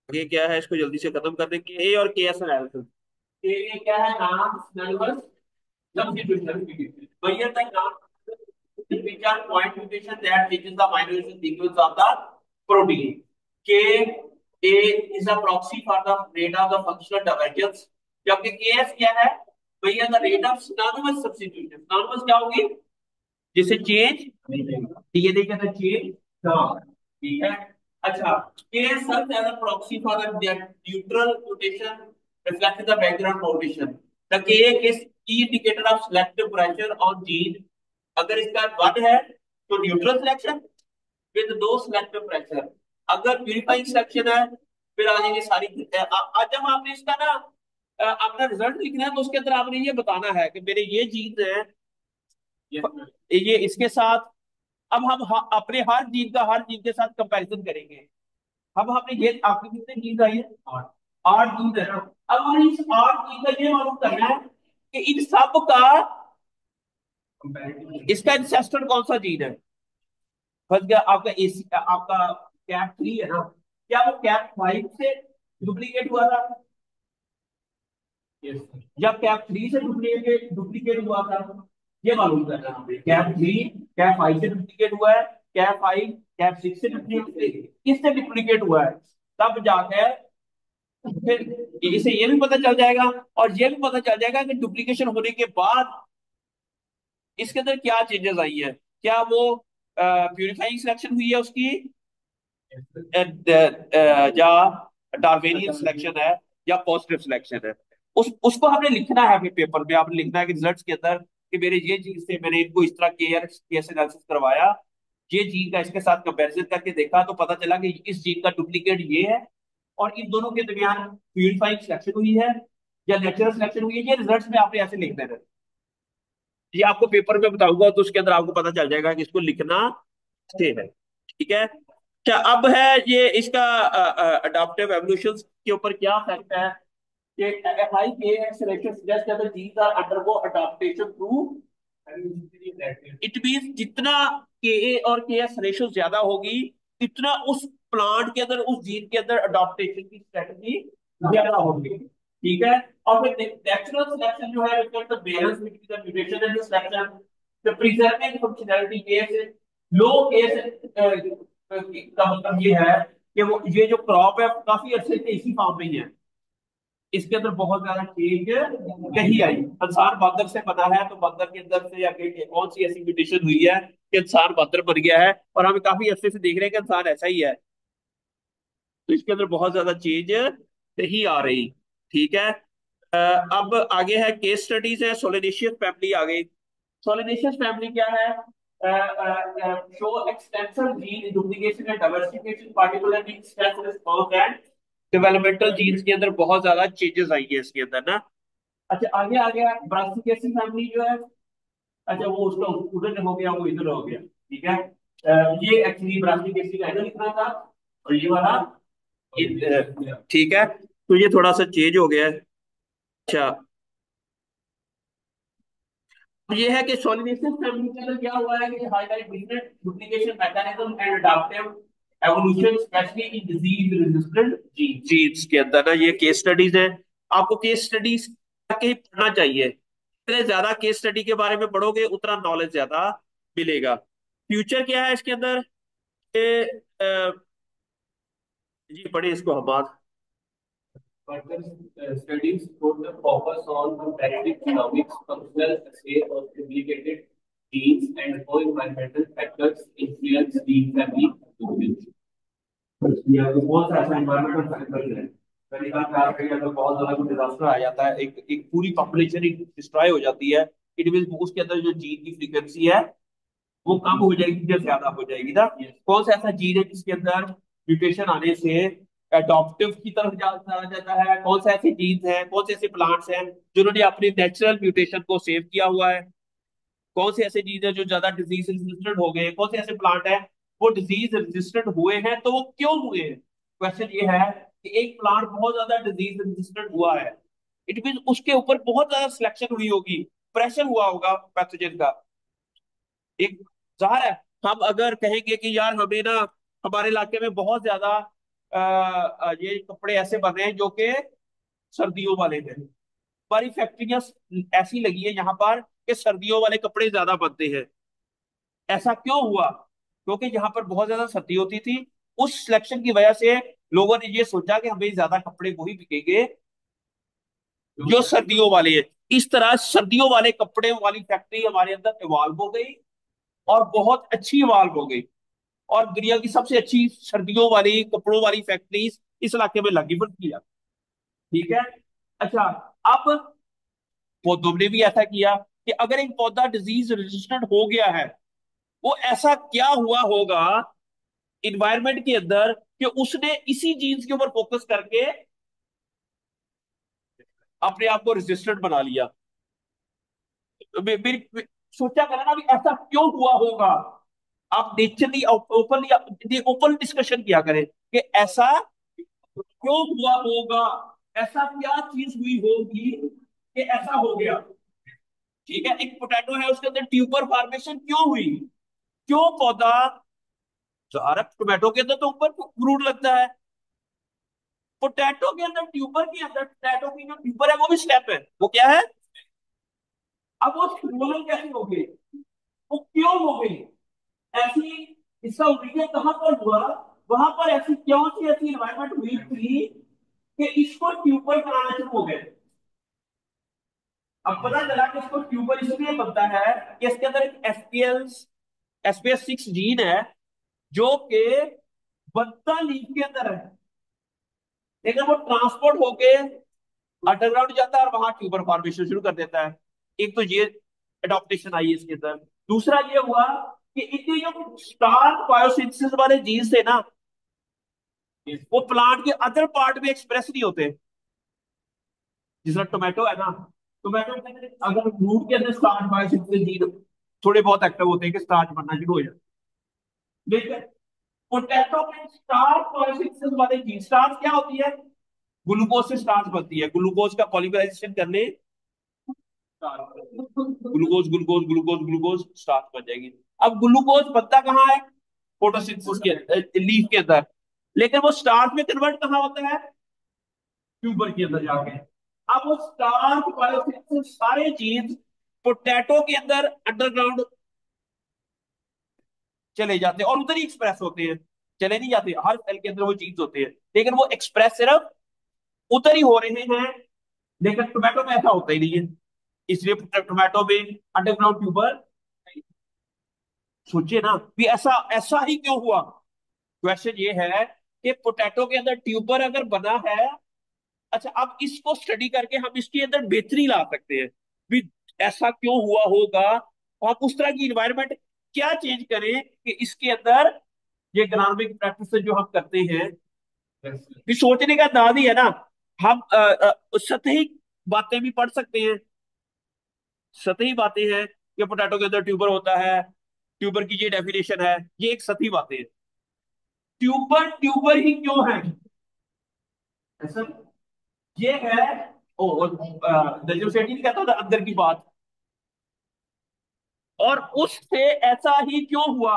आगे क्या है, इसको जल्दी से खत्म करने के ए और के एस एनालिसिस। के क्या है, नाम सिलेबस substitution भैया तक नाम which are point mutation that changes the myelination sequence of the protein. K A is a proxy for the rate of the functional divergence, जबकि Ks क्या है भैया, the rate of synonymous substitution। synonymous क्या होगी, जिसे change ये नहीं कहता चेंज, हाँ ठीक है। अच्छा, K serve as a proxy for the neutral rotation reflect the background rotation. The K is key indicator of selective pressure on gene. अगर इसका वन है तो neutral selection with no selective pressure. अगर purifying selection है फिर आ जाएंगे सारी। आज जब आपने इसका ना अपना रिजल्ट लिखना है तो उसके अंदर आपने ये बताना है कि मेरे ये जीन है, ये इसके साथ। अब हम अपने हर जीन का हर जीन के साथ कंपैरिजन करेंगे। अब हमने ये आपकी कितने जीन आई है, आठ। आठ जीन है ना। अब हमें इस आठ जीन का ये मालूम करना है कि इन सब का इसका इंसेस्टर कौन सा जीन है। फंस गया आपका एसी, आपका कैप थ्री है ना, क्या वो कैप फाइव से डुप्लीकेट हुआ था, या कैप थ्री से डुप्लीकेट डुप्लीकेट हुआ था। ये मालूम करना है हमें, कैप थ्री कैप फाइव से डुप्लीकेट हुआ है, कैप फाइव कैप सिक्स से डुप्लीकेट, किससे डुप्लीकेट हुआ है, तब जाकर फिर इसे ये भी पता चल जाएगा। और ये भी पता चल जाएगा कि डुप्लीकेशन होने के बाद इसके अंदर क्या चेंजेस आई है, क्या वो प्यूरिफाइंग सिलेक्शन हुई है उसकी, या डार्विनियन सिलेक्शन है, या पॉजिटिव सिलेक्शन है। उसको हमने लिखना है अपने पेपर में। आपने लिखना है कि रिजल्ट्स के अंदर कि मेरे ये चीज से मैंने इनको इस तरह केएस एनालिसिस करवाया, ये जीन का इसके साथ कंपैरिजन करके देखा तो पता चला कि इस जीन का डुप्लीकेट ये है, और इन दोनों के दरमियान प्यूरिफाइंग सिलेक्शन हुई है या नेचुरल सिलेक्शन हुई है। ये रिजल्ट्स में आपने ऐसे लिख देना है। ये आपको पेपर में बताऊंगा तो उसके अंदर आपको पता चल जाएगा कि इसको लिखना से है। ठीक है। अच्छा, अब है ये इसका अडॉप्टिव एवोल्यूशन के ऊपर क्या इफेक्ट है कि high K acceleration suggest that genes are undergo adaptation through. It means जितना के और के एस रेशो ज्यादा होगी इतना उस प्लांट के अंदर उस जीन के अंदर अडॉप्टेशन की स्ट्रेटजी ज्यादा होगी। ठीक है। और फिर नेचुरल सिलेक्शन जो है the balance between the mutation and the selection, the preserving functionality case low case का मतलब ये है कि वो ये जो क्रॉप है काफी अच्छे से इसी फॉर्म में ही है, इसके अंदर बहुत ज्यादा चेंज नहीं आई। इंसान बंदर से बना है तो बंदर के अंदर से या कौन सी ऐसी म्यूटेशन हुई है कि इंसान बंदर बन गया है, और हम काफी अच्छे से देख रहे हैं कि इंसान ऐसा ही है। तो इसके अंदर बहुत ज्यादा चेंज नहीं आ रही। ठीक है। अब आगे है केस स्टडीज है, सोलिनेशियस फैमिली आ गई। सोलिनेशियस फैमिली क्या है, show extensive gene duplication and diversification particularly in stress response and developmental genes के अंदर बहुत ज्यादा चेंजेस आई है इसके अंदर ना। अच्छा, आगे आ गया ब्रासिकेसी फैमिली जो है। अच्छा, वो उसका उधर हो गया, वो इधर हो गया। ठीक है। ये एक्चुअली ब्रासिकेसी का इधर लिखना था, और ये वाला ठीक है। तो ये थोड़ा सा चेंज हो गया है। अच्छा, ये है कि सोलिनेसिस फैमिली के अंदर क्या हुआ है कि highlight different duplication mechanism and adaptive evolution specially in disease resistant genes के अंदर ना। ये केस स्टडीज है, आपको केस स्टडीज करके ही पढ़ना चाहिए। जितने ज्यादा केस स्टडी के बारे में पढ़ोगे उतना नॉलेज ज्यादा मिलेगा। फ्यूचर क्या है इसके अंदर, ये जी पढ़िए इसको हम आज। Further studies put the focus on comparative genomics, functional assay of duplicated genes, and how environmental factors influence gene family evolution. या तो बहुत सा ऐसा environmental factor है। पहली बात ख्याल रखिएगा तो बहुत ज्यादा कोई डिजास्टर आ जाता है, एक एक पूरी पॉपुलेशन ही डिस्ट्रॉय हो जाती है। इट मीन उसके अंदर जो जीन की फ्रीक्वेंसी है वो कम हो जाएगी या ज्यादा हो जाएगी ना। कौन सा ऐसा जीन है जिसके अंदर म्यूटेशन आने से अडॉप्टिव की तरफ जाया जाता है, कौन से ऐसे जीन्स हैं, कौन से ऐसे प्लांट्स हैं जिन्होंने अपनी नेचुरल म्यूटेशन को सेव किया हुआ है, कौन से ऐसे जीन्स हैं जो ज्यादा डिजीज रेजिस्टेंट हो गए, कौन से ऐसे प्लांट हैं वो डिजीज रेजिस्टेंट हुए हैं तो वो क्यों हुए हैं। क्वेश्चन ये है कि एक प्लांट बहुत ज्यादा डिजीज रेजिस्टेंट हुआ है, इट मीन उसके ऊपर बहुत ज्यादा सिलेक्शन हुई होगी, प्रेशर हुआ होगा पैथोजन का। एक जाहिर है, हम अगर कहेंगे कि यार हमें ना हमारे इलाके में बहुत ज्यादा ये कपड़े ऐसे बने हैं जो कि सर्दियों वाले हैं। हमारी फैक्ट्रियां ऐसी लगी है यहाँ पर कि सर्दियों वाले कपड़े ज्यादा बनते हैं। ऐसा क्यों हुआ? क्योंकि यहाँ पर बहुत ज्यादा सर्दी होती थी। उस सिलेक्शन की वजह से लोगों ने ये सोचा कि हमें ज्यादा कपड़े वही बिकेंगे जो सर्दियों वाले हैं। इस तरह सर्दियों वाले कपड़े वाली फैक्ट्री हमारे अंदर इवॉल्व हो गई, और बहुत अच्छी इवॉल्व हो गई। और दुनिया की सबसे अच्छी सर्दियों वाली कपड़ों वाली फैक्ट्रीज इस इलाके में लगी बनती है। ठीक है। अच्छा, अब पौधों ने भी ऐसा किया कि अगर एक पौधा डिजीज रेजिस्टेंट हो गया है, वो ऐसा क्या हुआ होगा इन्वायरमेंट के अंदर कि उसने इसी जीन्स के ऊपर फोकस करके अपने आप को रेजिस्टेंट बना लिया। मेरी सोचा करा ना भी ऐसा क्यों हुआ होगा। आप नेचरली ओपनली ओपन डिस्कशन किया करें कि ऐसा क्यों हुआ होगा, ऐसा क्या चीज हुई होगी कि ऐसा हो गया। ठीक है, एक पोटैटो है, उसके अंदर ट्यूबर फॉर्मेशन क्यों हुई? क्यों पौधा, सारा टोमेटो के अंदर तो ऊपर फ्रूट लगता है, पोटैटो के अंदर ट्यूबर के अंदर पोटैटो की जो ट्यूबर है वो भी स्टेप है, वो क्या है? अब वो स्क्रोल कैसे हो गई, वो क्यों हो गई ऐसी? इसका ओरिजिन कहां पर हुआ? वहां पर ऐसी क्यों सी ऐसी इन्वायरमेंट हुई थी कि इसको ट्यूबर बनाना शुरू हो गए। अब पता चला कि इसको ट्यूबर इसलिए बनता है कि इसके अंदर एक एसपीएस 6 जीन है जो कि बनता लीफ के अंदर है, लेकिन वो ट्रांसपोर्ट होके अंडरग्राउंड जाता है और वहां ट्यूबर फॉर्मेशन शुरू कर देता है। एक तो ये एडॉप्टेशन आई है इसके अंदर। दूसरा ये हुआ कि इनके जो स्टार्च बायोसिंथेसिस वाले जीन्स थे ना, वो प्लांट के अदर पार्ट में एक्सप्रेस नहीं होते। जिस तरह टोमेटो है ना, टोमेटो के अंदर अगर रूट के अंदर स्टार्च बायोसिंथेसिस जीन थोड़े बहुत एक्टिव होते हैं कि स्टार्च बनना शुरू हो जाए, लेकिन पोटैटो में स्टार्च बायोसिंथेसिस वाले जीन, स्टार्च क्या होती है? ग्लूकोज से स्टार्च बनती है, ग्लूकोज का पॉलीमराइजेशन करने glucose glucose glucose glucose starch बन जाएगी। अब ग्लूकोज बनता कहाँ है? फोटोसिंथेसिस के लीफ के अंदर, लेकिन वो स्टार्च में कन्वर्ट कहाँ होता है? ट्यूबर के अंदर जाके। अब वो स्टार्च बायोसिंथेसिस सारे जीन्स पोटैटो के अंदर अंडरग्राउंड चले जाते हैं और उधर ही एक्सप्रेस होते हैं। चले नहीं जाते, हर सेल के अंदर वो जीन्स होते हैं, लेकिन वो एक्सप्रेस सिर्फ उधर ही हो रहे हैं। लेकिन टोमेटो में ऐसा होता ही नहीं है, इसलिए टोमेटो में अंडरग्राउंड ट्यूबर। सोचिए ना भी ऐसा ऐसा ही क्यों हुआ। क्वेश्चन ये है कि पोटैटो के अंदर ट्यूबर अगर बना है, अच्छा अब इसको स्टडी करके हम इसके अंदर बेहतरी ला सकते हैं भी ऐसा क्यों हुआ होगा। और हम उस तरह की इन्वायरमेंट क्या चेंज करें कि इसके अंदर ये इकोनॉमिक प्रैक्टिस जो हम करते हैं, भी सोचने का अंदाज ही है ना। हम सतही बातें भी पढ़ सकते हैं। सतही बातें हैं कि पोटैटो के अंदर ट्यूबर होता है, ट्यूबर की ये डेफिनेशन है, ये एक सतही बातें हैं। ट्यूबर ट्यूबर ही क्यों है ऐसा, ये है। ओ नजरुल सेठी नहीं कहता था अंदर की बात, और उससे ऐसा ही क्यों हुआ